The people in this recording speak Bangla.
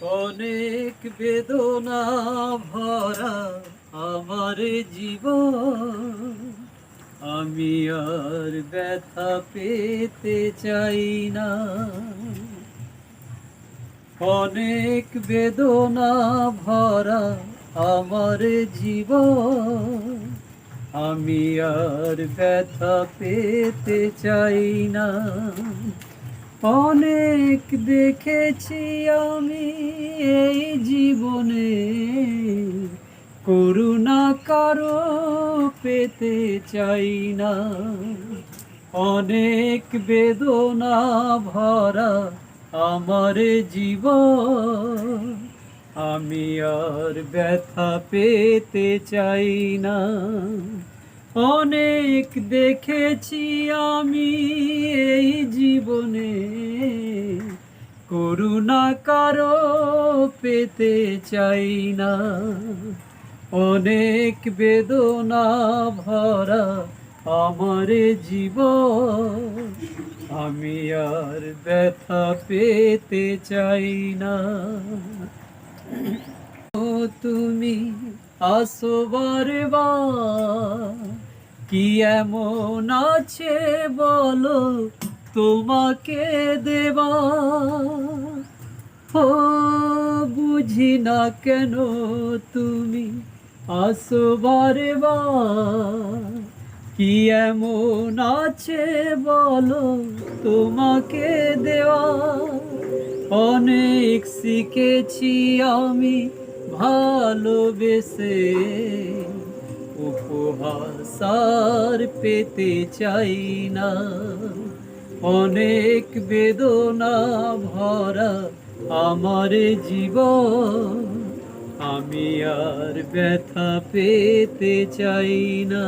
অনেক বেদনা ভরা আমার জীবন, আমি আর ব্যথা পেতে চাই না। অনেক বেদনা ভরা আমার জীবন, আমি আর ব্যথা পেতে চাই না। অনেক দেখেছি আমি এই জীবনে, করুণা কারো পেতে চাই না। অনেক বেদনা ভরা আমার জীবন, আমি আর ব্যথা পেতে চাই না। অনেক দেখেছি আমি এই জীবনে, করুণা কারো পেতে চাই না। অনেক বেদনা ভরা আমার জীবন, আমি আর ব্যথা পেতে চাই না। ও তুমি আসো বারবার, কি এমন আছে বলো তোমাকে দেবা। ও বুঝি না কেন তুমি আসো বারবার, কি এমন আছে বলো তোমাকে দেওয়া। অনেক শিখেছি আমি ভালোবেসে, উপহাস আর পেতে চাই না। অনেক বেদনা ভরা আমার জীবন, আমি আর ব্যথা পেতে চাই না।